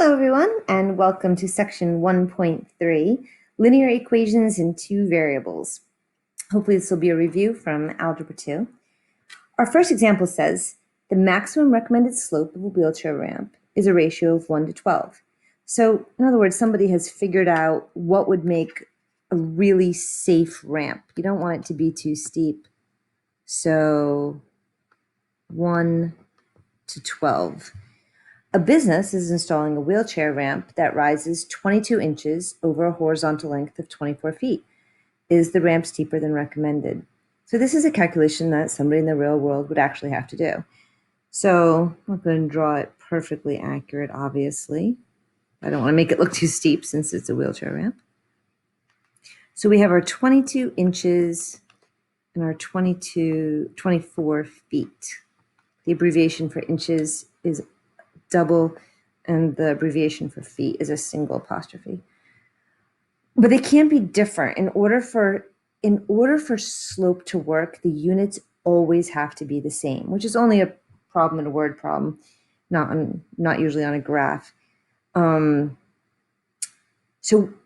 Hello, everyone, and welcome to section 1.3, linear equations in two variables. Hopefully this will be a review from Algebra 2. Our first example says, the maximum recommended slope of a wheelchair ramp is a ratio of 1 to 12. So, in other words, somebody has figured out what would make a really safe ramp. You don't want it to be too steep. So, 1 to 12. A business is installing a wheelchair ramp that rises 22 inches over a horizontal length of 24 feet. Is the ramp steeper than recommended? So this is a calculation that somebody in the real world would actually have to do. So I'm not going to draw it perfectly accurate, obviously. I don't want to make it look too steep since it's a wheelchair ramp. So we have our 22 inches and our 24 feet. The abbreviation for inches is double, and the abbreviation for feet is a single apostrophe. But they can be different. In order for slope to work, the units always have to be the same, which is only a problem in a word problem, not usually on a graph. So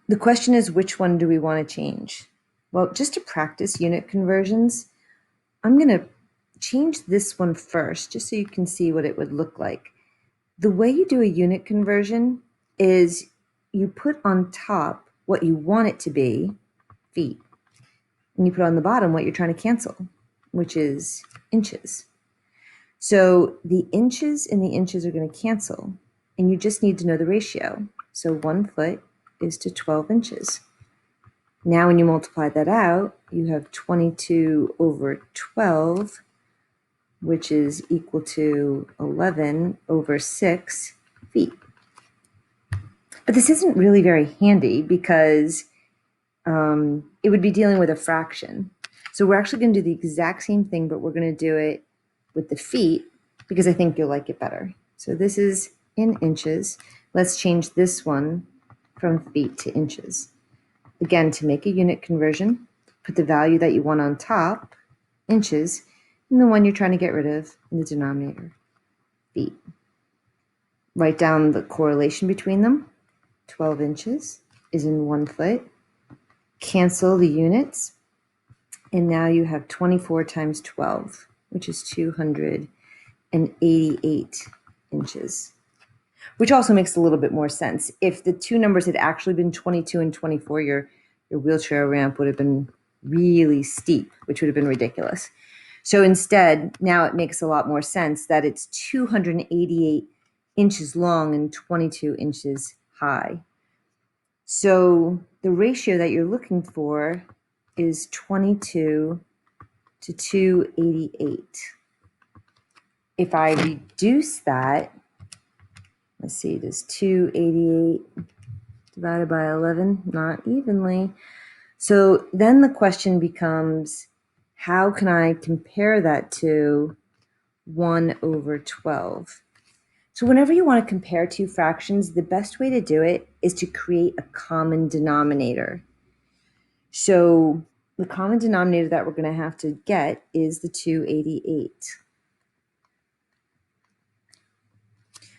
the question is, which one do we want to change? Well, just to practice unit conversions, I'm going to change this one first, just so you can see what it would look like. The way you do a unit conversion is you put on top what you want it to be, feet, and you put on the bottom what you're trying to cancel, which is inches. So the inches and the inches are going to cancel, and you just need to know the ratio. So 1 foot is to 12 inches. Now when you multiply that out, you have 22 over 12, which is equal to 11 over 6 feet. But this isn't really very handy because it would be dealing with a fraction. So we're actually going to do the exact same thing, but we're going to do it with the feet because I think you'll like it better. So this is in inches. Let's change this one from feet to inches. Again, to make a unit conversion, put the value that you want on top, inches, and the one you're trying to get rid of in the denominator, feet. Write down the correlation between them. 12 inches is in 1 foot. Cancel the units, and now you have 24 times 12, which is 288 inches, which also makes a little bit more sense. If the two numbers had actually been 22 and 24, your wheelchair ramp would have been really steep, which would have been ridiculous. So instead, now it makes a lot more sense that it's 288 inches long and 22 inches high. So the ratio that you're looking for is 22 to 288. If I reduce that, let's see, does 288 divided by 11? Not evenly. So then the question becomes, how can I compare that to 1 over 12? So whenever you want to compare two fractions, the best way to do it is to create a common denominator. So the common denominator that we're going to have to get is the 288.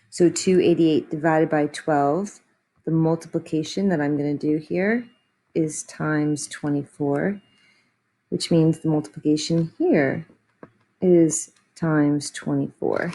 So 288 divided by 12, the multiplication that I'm going to do here is times 24, which means the multiplication here is times 24.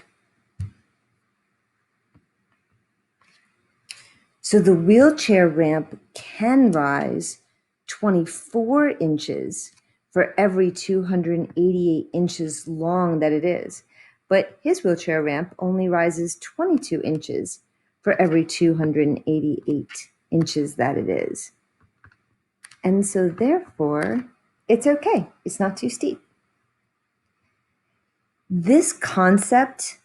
So the wheelchair ramp can rise 24 inches for every 288 inches long that it is. But his wheelchair ramp only rises 22 inches for every 288 inches that it is. And so therefore, it's okay. It's not too steep. This concept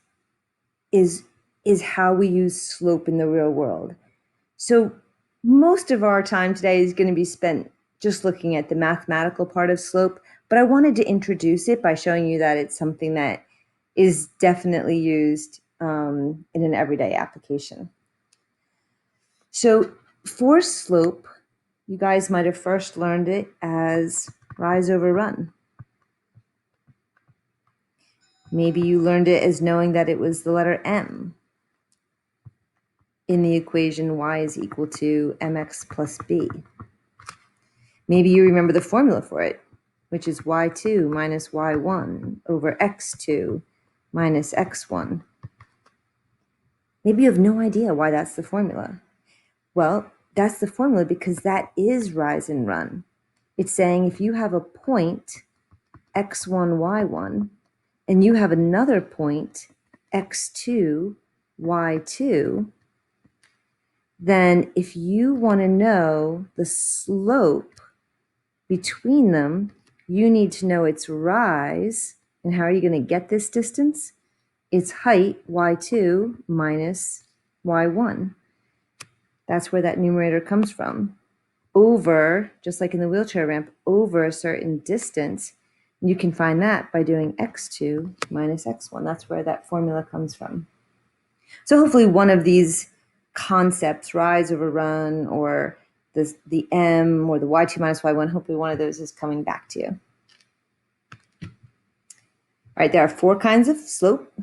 is how we use slope in the real world. So most of our time today is going to be spent just looking at the mathematical part of slope, but I wanted to introduce it by showing you that it's something that is definitely used in an everyday application. So for slope, you guys might have first learned it as rise over run. Maybe you learned it as knowing that it was the letter M. in the equation y is equal to mx plus b. Maybe you remember the formula for it, which is y2 minus y1 over x2 minus x1. Maybe you have no idea why that's the formula. Well, that's the formula because that is rise and run. It's saying if you have a point x1, y1, and you have another point x2, y2, then if you want to know the slope between them, you need to know its rise. And how are you going to get this distance? It's height, y2 minus y1. That's where that numerator comes from. Over, just like in the wheelchair ramp, over a certain distance. You can find that by doing x2 minus x1. That's where that formula comes from. So hopefully one of these concepts, rise over run, or the m, or the y2 minus y1, hopefully one of those is coming back to you. All right, there are 4 kinds of slope.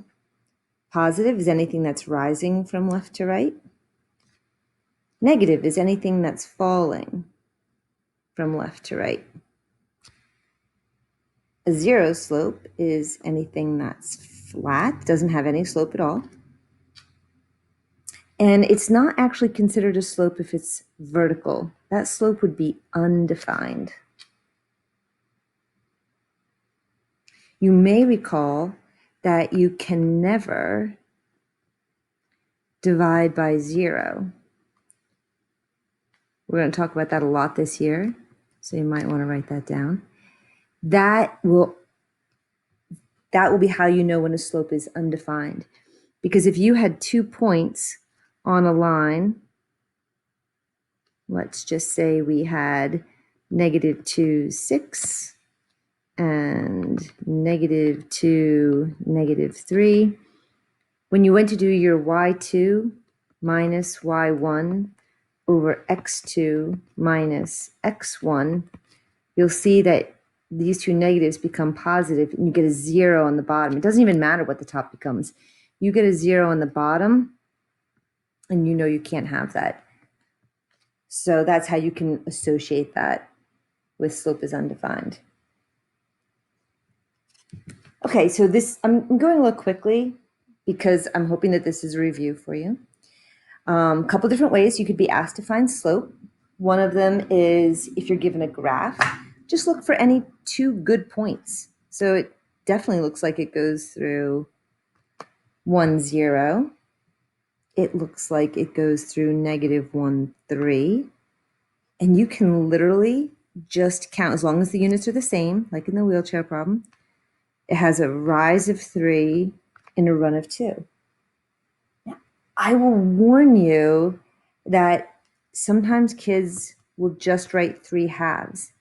Positive is anything that's rising from left to right. Negative is anything that's falling from left to right. A 0 slope is anything that's flat, doesn't have any slope at all. And it's not actually considered a slope if it's vertical. That slope would be undefined. You may recall that you can never divide by 0. We're going to talk about that a lot this year, so you might want to write that down. That will be how you know when a slope is undefined. Because if you had 2 points on a line, let's just say we had -2, 6, and -2, -3. When you went to do your y2 minus y1 over x2 minus x1, you'll see that these 2 negatives become positive and you get a 0 on the bottom. It doesn't even matter what the top becomes. You get a 0 on the bottom and you know you can't have that. So that's how you can associate that with slope is undefined. Okay, so this, I'm going a little quickly because I'm hoping that this is a review for you. A couple different ways you could be asked to find slope. One of them is if you're given a graph, just look for any 2 good points. So it definitely looks like it goes through 1, 0. It looks like it goes through -1, 3. And you can literally just count, as long as the units are the same, like in the wheelchair problem. It has a rise of 3 and a run of 2. Now, I will warn you that sometimes kids will just write 3 halves,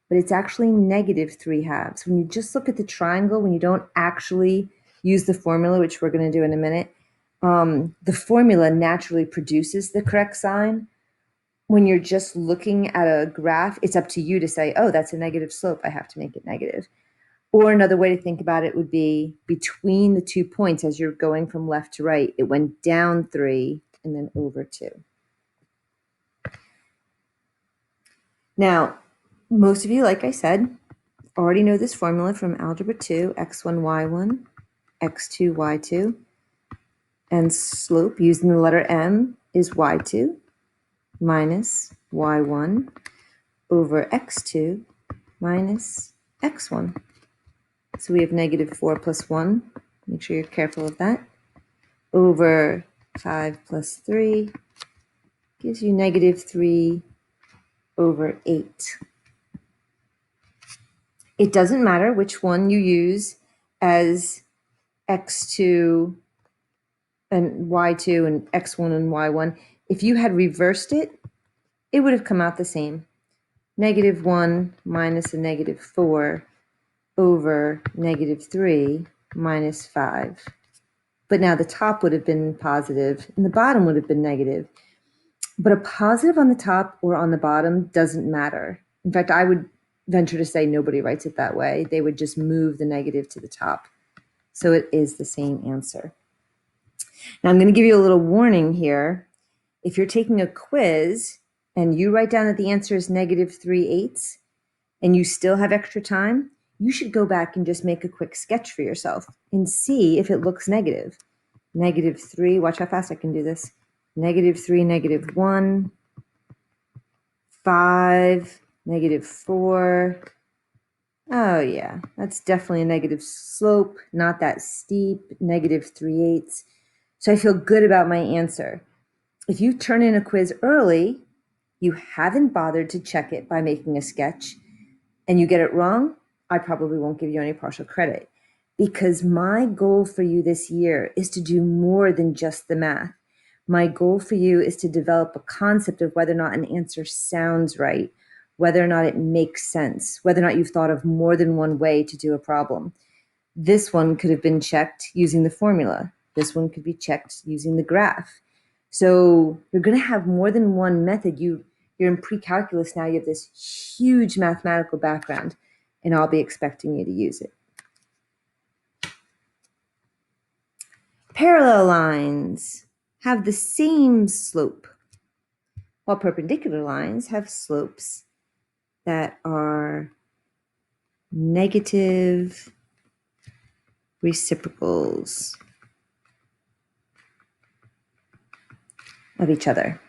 but it's actually -3 halves. When you just look at the triangle, when you don't actually use the formula, which we're going to do in a minute, the formula naturally produces the correct sign. When you're just looking at a graph, it's up to you to say, oh, that's a negative slope, I have to make it negative. Or another way to think about it would be between the 2 points as you're going from left to right, it went down 3 and then over 2. Now, most of you, like I said, already know this formula from Algebra 2, x1, y1, x2, y2. And slope using the letter m is y2 minus y1 over x2 minus x1. So we have -4 plus 1. Make sure you're careful of that. Over 5 plus 3 gives you -3 over 8. It doesn't matter which one you use as x2 and y2 and x1 and y1. If you had reversed it, it would have come out the same. -1 minus a -4 over -3 minus 5. But now the top would have been positive and the bottom would have been negative. But a positive on the top or on the bottom doesn't matter. In fact, I would venture to say nobody writes it that way. They would just move the negative to the top. So it is the same answer. Now I'm going to give you a little warning here. If you're taking a quiz and you write down that the answer is -3/8 and you still have extra time, you should go back and just make a quick sketch for yourself and see if it looks negative. -3, watch how fast I can do this. -3, -1, 5, -4. Oh yeah, that's definitely a negative slope, not that steep, -3/8. So I feel good about my answer. If you turn in a quiz early, you haven't bothered to check it by making a sketch, and you get it wrong, I probably won't give you any partial credit, because my goal for you this year is to do more than just the math. My goal for you is to develop a concept of whether or not an answer sounds right, whether or not it makes sense, whether or not you've thought of more than one way to do a problem. This one could have been checked using the formula. This one could be checked using the graph. So you're going to have more than one method. You're in pre-calculus now. You have this huge mathematical background, and I'll be expecting you to use it. Parallel lines have the same slope, while perpendicular lines have slopes that are negative reciprocals of each other.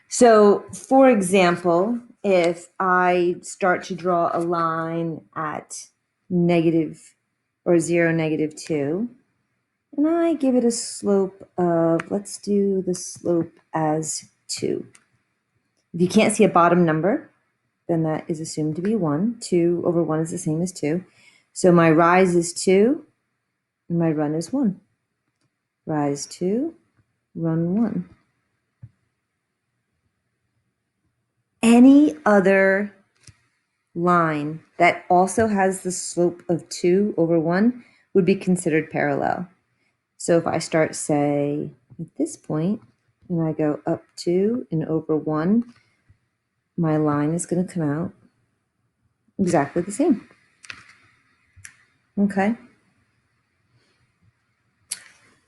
So, for example, if I start to draw a line at negative or 0, -2, and I give it a slope of, let's do the slope as 2. If you can't see a bottom number, then that is assumed to be 1. 2 over 1 is the same as 2. So my rise is 2, and my run is 1. Rise 2, run 1. Any other line that also has the slope of 2 over 1 would be considered parallel. So if I start, say, at this point, and I go up 2 and over 1, my line is going to come out exactly the same. Okay.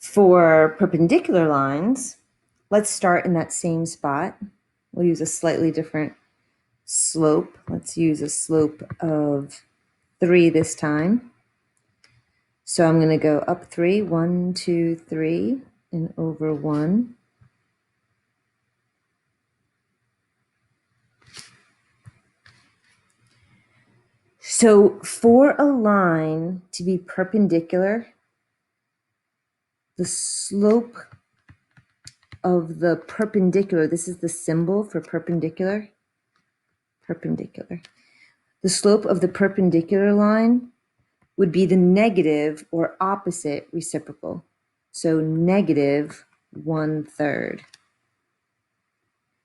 For perpendicular lines, let's start in that same spot. We'll use a slightly different slope. Let's use a slope of 3 this time. So I'm going to go up 3, 1, 2, 3, and over 1. So for a line to be perpendicular, the slope of the perpendicular, this is the symbol for perpendicular, perpendicular. The slope of the perpendicular line would be the negative or opposite reciprocal. So -1/3.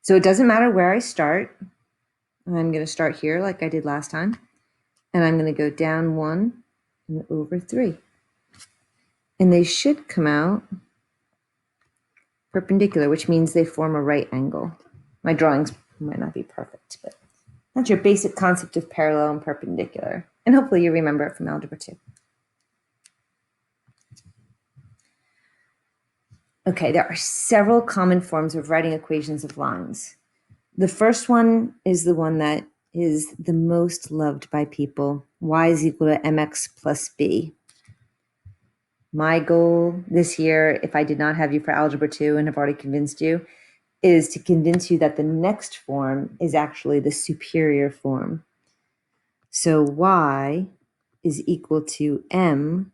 So it doesn't matter where I start. I'm going to start here like I did last time. And I'm going to go down 1 and over 3. And they should come out perpendicular, which means they form a right angle. My drawings might not be perfect, but that's your basic concept of parallel and perpendicular. And hopefully you remember it from Algebra 2. Okay, there are several common forms of writing equations of lines. The first one is the one that is the most loved by people. Y is equal to mx plus b. My goal this year, if I did not have you for Algebra 2 and have already convinced you, is to convince you that the next form is actually the superior form. So y is equal to m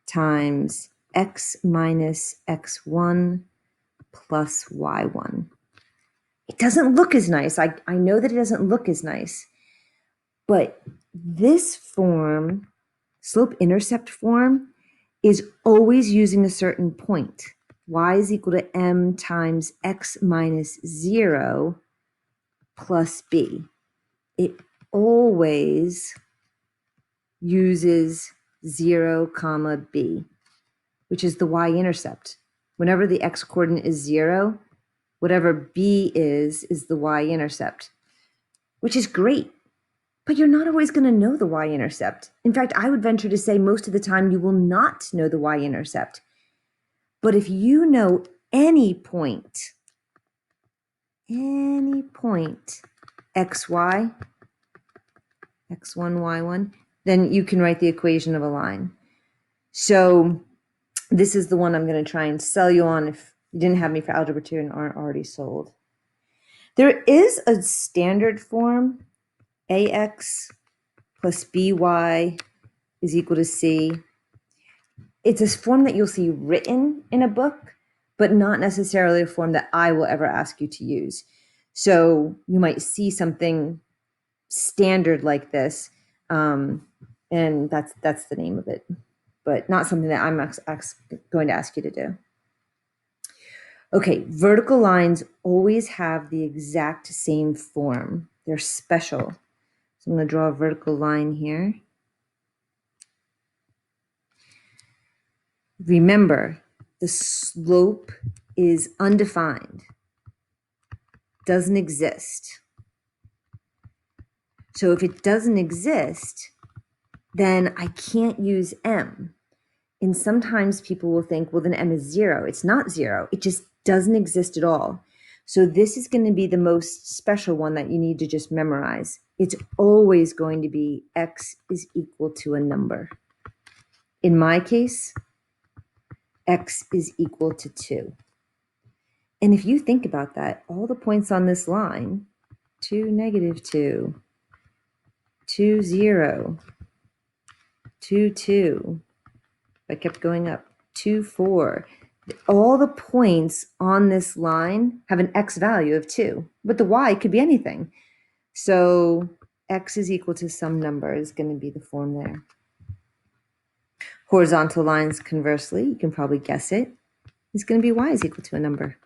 times x minus x1 plus y1. It doesn't look as nice. I know that it doesn't look as nice. But this form, slope-intercept form, is always using a certain point. Y is equal to m times x minus 0 plus b. It always uses 0, comma b, which is the y-intercept. Whenever the x-coordinate is 0, whatever b is the y-intercept, which is great. But you're not always going to know the y-intercept. In fact, I would venture to say most of the time you will not know the y-intercept. But if you know any point, xy, x1, y1, then you can write the equation of a line. So this is the one I'm going to try and sell you on if you didn't have me for Algebra 2 and aren't already sold. There is a standard form, ax plus by is equal to c. It's a form that you'll see written in a book, but not necessarily a form that I will ever ask you to use. So you might see something standard like this, and that's the name of it, but not something that I'm going to ask you to do. Okay, vertical lines always have the exact same form. They're special. So I'm going to draw a vertical line here. Remember, the slope is undefined, doesn't exist. So if it doesn't exist, then I can't use m. And sometimes people will think, well, then m is 0. It's not 0. It just doesn't exist at all. So this is going to be the most special one that you need to just memorize. It's always going to be x is equal to a number. In my case, x is equal to 2. And if you think about that, all the points on this line, 2, -2, 2, 0, 2, 2, I kept going up, 2, 4. All the points on this line have an x value of 2, but the y could be anything. So x is equal to some number is going to be the form there. Horizontal lines, conversely, you can probably guess it, is going to be y is equal to a number.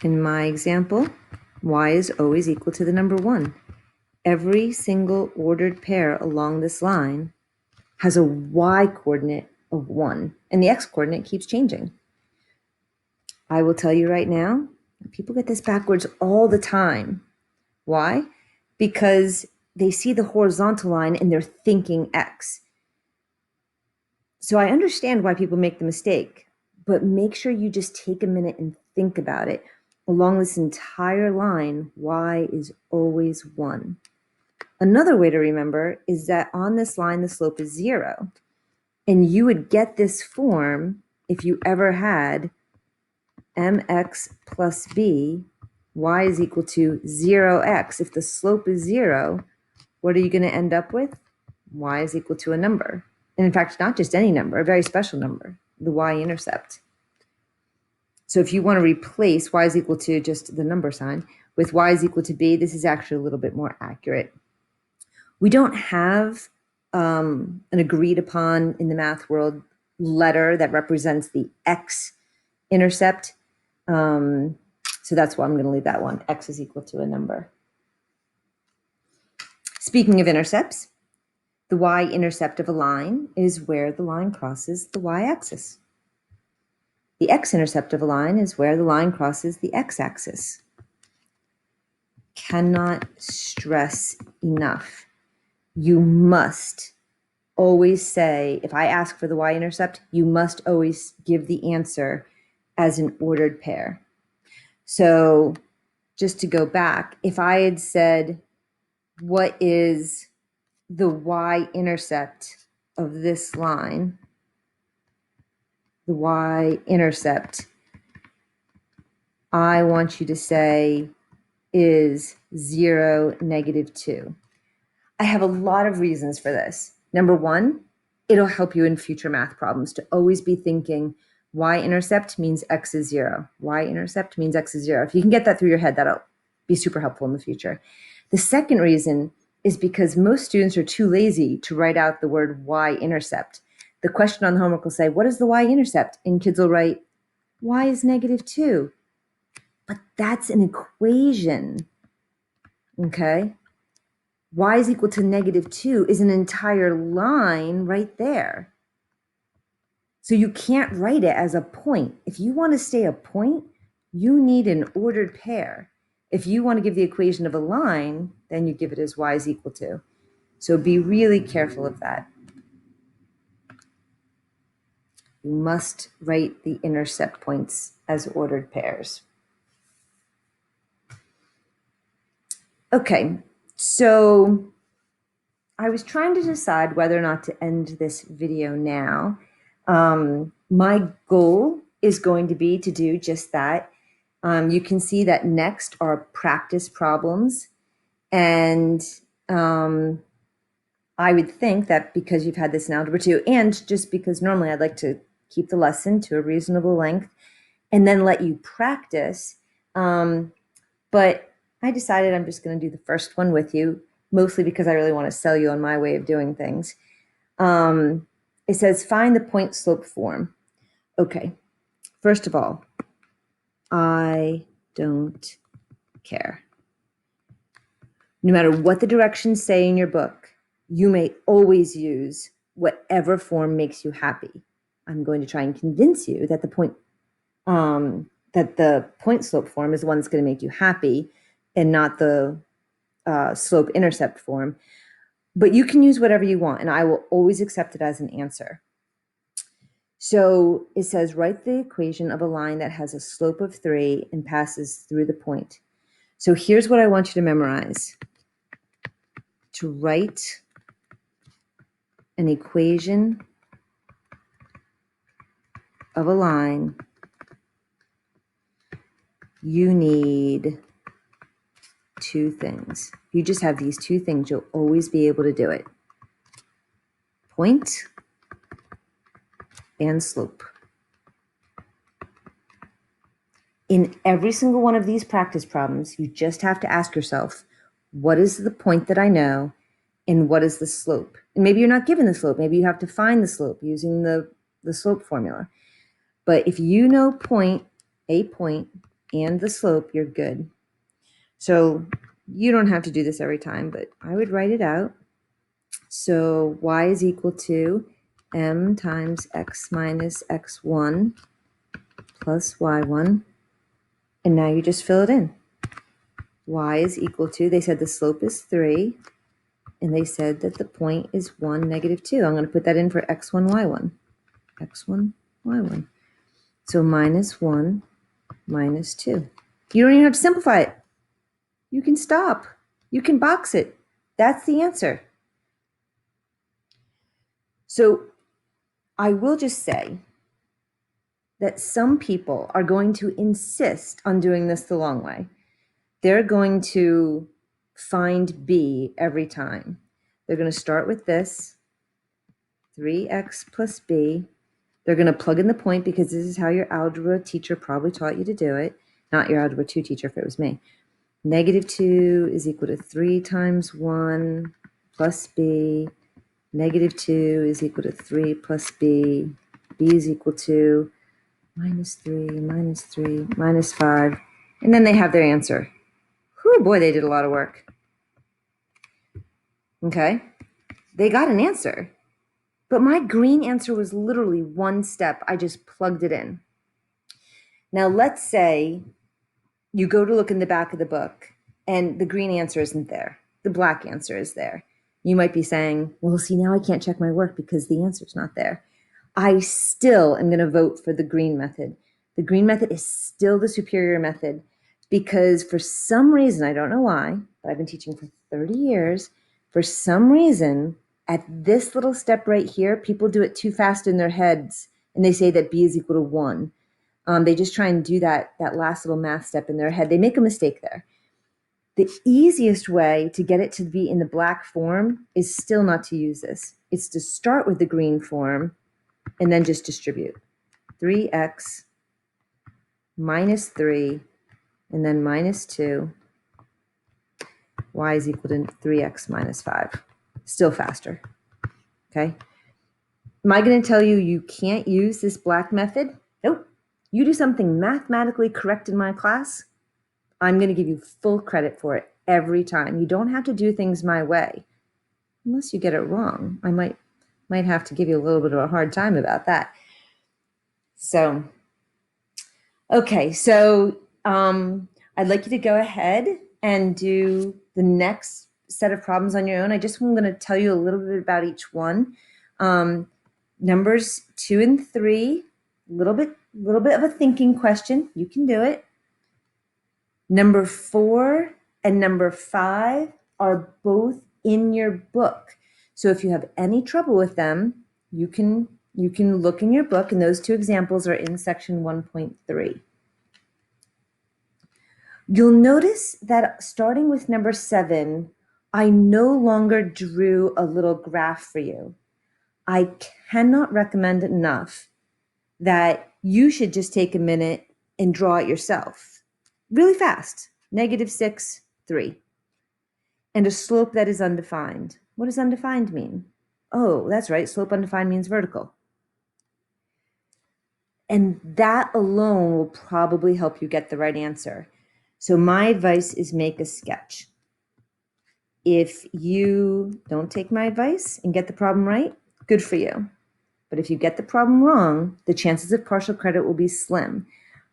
In my example, y is always equal to the number 1. Every single ordered pair along this line has a y coordinate of 1, and the x coordinate keeps changing. I will tell you right now, people get this backwards all the time. Why? Because they see the horizontal line and they're thinking x. So I understand why people make the mistake, but make sure you just take a minute and think about it. Along this entire line, y is always 1. Another way to remember is that on this line, the slope is 0. And you would get this form if you ever had mx plus b, y is equal to 0x. If the slope is 0, what are you going to end up with? Y is equal to a number. And in fact, not just any number, a very special number, the y-intercept. So if you want to replace y is equal to just the number sign with y is equal to b, this is actually a little bit more accurate. We don't have an agreed upon in the math world letter that represents the x-intercept. So that's why I'm going to leave that one. X is equal to a number. Speaking of intercepts, the y-intercept of a line is where the line crosses the y-axis. The x-intercept of a line is where the line crosses the x-axis. Cannot stress enough. You must always say, if I ask for the y-intercept, you must always give the answer as an ordered pair. So just to go back, if I had said, what is the y-intercept of this line? The y-intercept, I want you to say, is 0, -2. I have a lot of reasons for this. Number one, it'll help you in future math problems to always be thinking y-intercept means x is 0. Y-intercept means x is 0. If you can get that through your head, that'll be super helpful in the future. The second reason is because most students are too lazy to write out the word y-intercept. The question on the homework will say, what is the y-intercept? And kids will write, y is -2. But that's an equation, okay? Y is equal to -2 is an entire line right there. So you can't write it as a point. If you want to stay a point, you need an ordered pair. If you want to give the equation of a line, then you give it as y is equal to. So be really careful of that. You must write the intercept points as ordered pairs. Okay, so I was trying to decide whether or not to end this video now. My goal is going to be to do just that. You can see that next are practice problems. And I would think that because you've had this in Algebra 2, and just because normally I'd like to keep the lesson to a reasonable length and then let you practice. But I decided I'm just going to do the first one with you, mostly because I really want to sell you on my way of doing things. It says, find the point slope form. Okay, first of all, I don't care. No matter what the directions say in your book, you may always use whatever form makes you happy. I'm going to try and convince you that the point slope form is the one that's going to make you happy and not the slope intercept form. But you can use whatever you want, and I will always accept it as an answer. So it says, write the equation of a line that has a slope of 3 and passes through the point. So here's what I want you to memorize. To write an equation of a line, you need 2 things. You just have these 2 things, you'll always be able to do it. Point and slope. In every single one of these practice problems, you just have to ask yourself, what is the point that I know and what is the slope? And maybe you're not given the slope. Maybe you have to find the slope using the slope formula. But if you know a point, and the slope, you're good. So you don't have to do this every time, but I would write it out. So y is equal to m times x minus x1 plus y1. And now you just fill it in. Y is equal to, they said the slope is 3, and they said that the point is 1, negative 2. I'm going to put that in for x1, y1. x1, y1. So minus 1, minus 2. You don't even have to simplify it. You can stop. You can box it. That's the answer. So I will just say that some people are going to insist on doing this the long way. They're going to find b every time. They're going to start with this, 3x plus b. They're going to plug in the point because this is how your algebra teacher probably taught you to do it. Not your algebra 2 teacher if it was me. Negative 2 is equal to 3 times 1 plus b. Negative 2 is equal to 3 plus b. b is equal to minus 3, minus 5. And then they have their answer. Whew, boy, they did a lot of work. Okay, they got an answer. But my green answer was literally one step. I just plugged it in. Now, let's say you go to look in the back of the book and the green answer isn't there. The black answer is there. You might be saying, well, see, now I can't check my work because the answer's not there. I still am going to vote for the green method. The green method is still the superior method because for some reason, I don't know why, but I've been teaching for 30 years. For some reason, at this little step right here, people do it too fast in their heads and they say that b is equal to 1. They just try and do that last little math step in their head. They make a mistake there. The easiest way to get it to be in the black form is still not to use this. It's to start with the green form and then just distribute. 3x minus 3 and then minus 2. Y is equal to 3x minus 5. Still faster. Okay? Am I going to tell you you can't use this black method? Nope. You do something mathematically correct in my class, I'm going to give you full credit for it every time. You don't have to do things my way. Unless you get it wrong. I might have to give you a little bit of a hard time about that. So, okay. So I'd like you to go ahead and do the next set of problems on your own. I just am going to tell you a little bit about each one. Numbers 2 and 3, a little bit of a thinking question. You can do it. Number 4 and number 5 are both in your book. So if you have any trouble with them, you can look in your book, and those two examples are in section 1.3. You'll notice that starting with number 7, I no longer drew a little graph for you. I cannot recommend enough that you should just take a minute and draw it yourself. Really fast. -6, 3. And a slope that is undefined. What does undefined mean? Oh, that's right. Slope undefined means vertical. And that alone will probably help you get the right answer. So my advice is make a sketch. If you don't take my advice and get the problem right, good for you. But if you get the problem wrong, the chances of partial credit will be slim.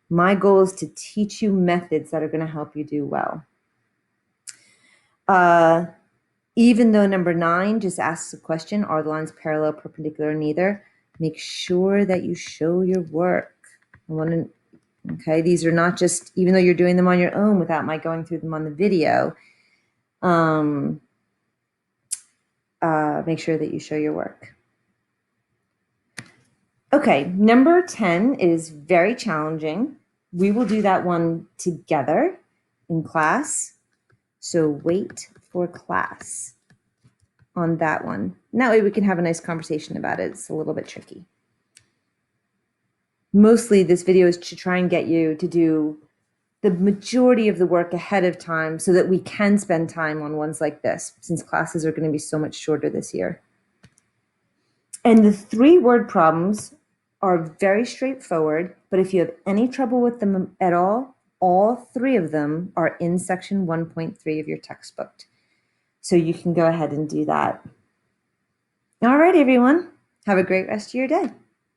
My goal is to teach you methods that are going to help you do well. Even though number 9 just asks a question, are the lines parallel, perpendicular, or neither? Make sure that you show your work. Okay, these are not just, even though you're doing them on your own without my going through them on the video, make sure that you show your work. Okay, number 10 is very challenging. We will do that one together in class. So wait for class on that one. And that way we can have a nice conversation about it. It's a little bit tricky. Mostly this video is to try and get you to do the majority of the work ahead of time so that we can spend time on ones like this, since classes are going to be so much shorter this year. And the 3-word problems are very straightforward, but if you have any trouble with them at all 3 of them are in section 1.3 of your textbook. So you can go ahead and do that. All right, everyone. Have a great rest of your day.